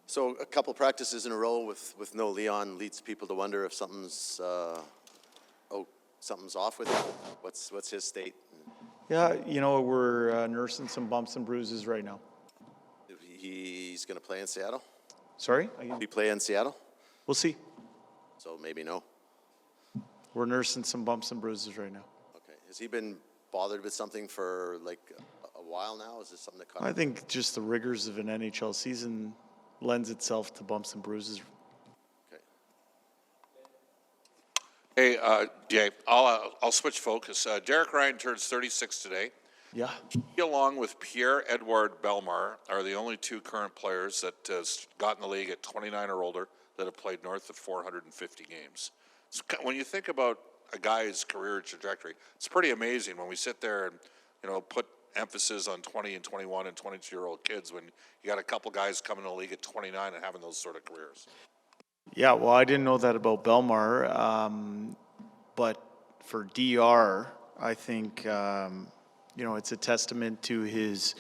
So a couple practices in a row with no Leon leads people to wonder if something's something's off with him. What's his state? Yeah, we're nursing some bumps and bruises right now. He's going to play in Seattle? Sorry? Will he play in Seattle? We'll see. So maybe no. We're nursing some bumps and bruises right now. Okay. Has he been bothered with something for like a while now? Is this something that caught him? I think just the rigors of an NHL season lends itself to bumps and bruises. Okay. Hey, Jay, I'll switch focus. Derek Ryan turns 36 today. Yeah. He, along with Pierre-Edouard Bellemare, are the only two current players that got in the league at 29 or older that have played north of 450 games. So when you think about a guy's career trajectory, it's pretty amazing when we sit there and put emphasis on 20 and 21 and 22-year-old kids when you got a couple guys coming to the league at 29 and having those sort of careers. Yeah, well, I didn't know that about Bellemare, but for DR, I think it's a testament to his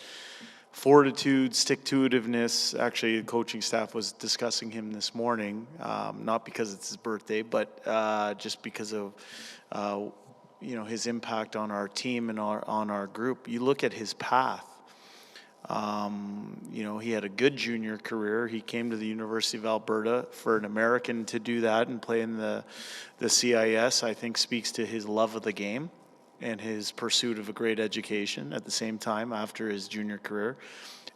fortitude, stick-to-itiveness. Actually, the coaching staff was discussing him this morning, not because it's his birthday, but just because of his impact on our team and on our group. You look at his path. He had a good junior career. He came to the University of Alberta. For an American to do that and play in the CIS, I think speaks to his love of the game and his pursuit of a great education at the same time after his junior career.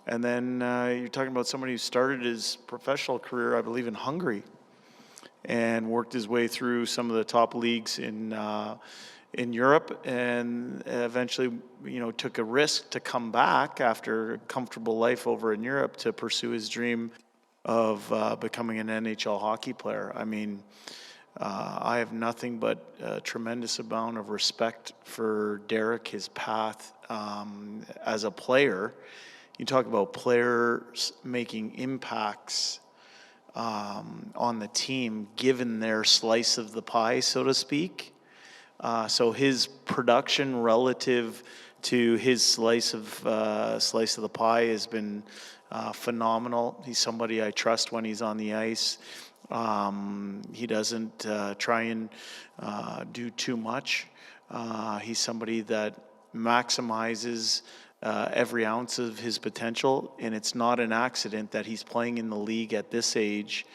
And then you're talking about somebody who started his professional career, I believe, in Hungary and worked his way through some of the top leagues in Europe and eventually, took a risk to come back after a comfortable life over in Europe to pursue his dream of becoming an NHL hockey player. I mean, I have nothing but a tremendous amount of respect for Derek, his path as a player. You talk about players making impacts on the team, given their slice of the pie, so to speak. So his production relative to his slice of the pie has been phenomenal. He's somebody I trust when he's on the ice. He doesn't try and do too much. He's somebody that maximizes every ounce of his potential, and it's not an accident that he's playing in the league at this age,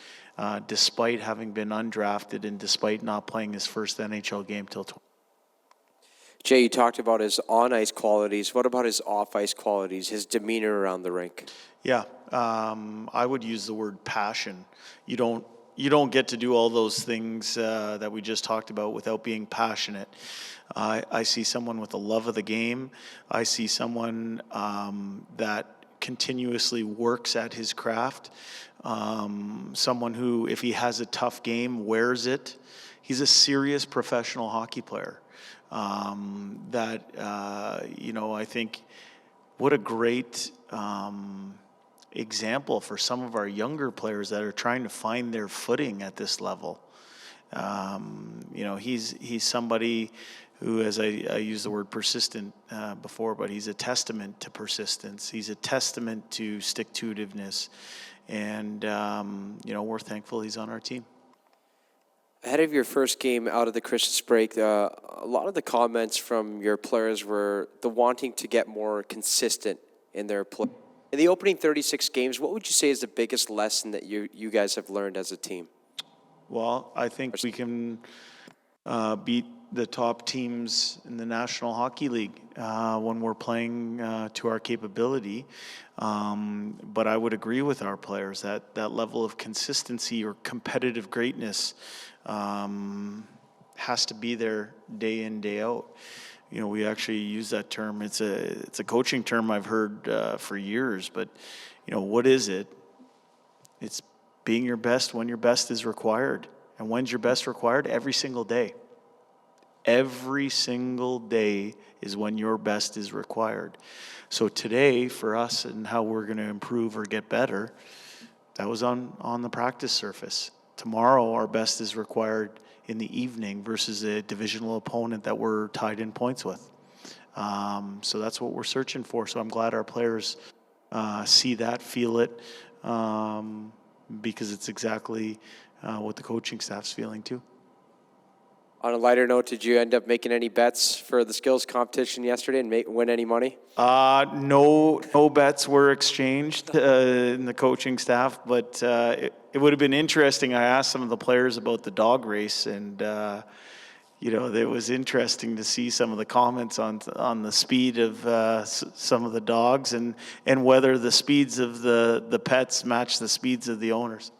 despite having been undrafted and despite not playing his first NHL game till 20. Jay, you talked about his on-ice qualities. What about his off-ice qualities, his demeanor around the rink? Yeah, I would use the word passion. You don't get to do all those things that we just talked about without being passionate. I see someone with a love of the game. I see someone that continuously works at his craft. Someone who, if he has a tough game, wears it. He's a serious professional hockey player. I think what a great example for some of our younger players that are trying to find their footing at this level. He's somebody who, as I used the word persistent before, but he's a testament to persistence. He's a testament to stick-to-itiveness. And, we're thankful he's on our team. Ahead of your first game out of the Christmas break, a lot of the comments from your players were the wanting to get more consistent in their play. In the opening 36 games, what would you say is the biggest lesson that you guys have learned as a team? Well, I think we can beat the top teams in the National Hockey League when we're playing to our capability. But I would agree with our players that that level of consistency or competitive greatness has to be there day in, day out. We actually use that term. It's a coaching term I've heard for years, but what is it? It's being your best when your best is required. And when's your best required? Every single day. Every single day is when your best is required. So today, for us and how we're going to improve or get better, that was on the practice surface. Tomorrow, our best is required in the evening versus a divisional opponent that we're tied in points with. So that's what we're searching for. So I'm glad our players see that, feel it, because it's exactly what the coaching staff's feeling too. On a lighter note, did you end up making any bets for the skills competition yesterday and win any money? No bets were exchanged in the coaching staff, but it would have been interesting. I asked some of the players about the dog race, and it was interesting to see some of the comments on the speed of some of the dogs and whether the speeds of the pets match the speeds of the owners.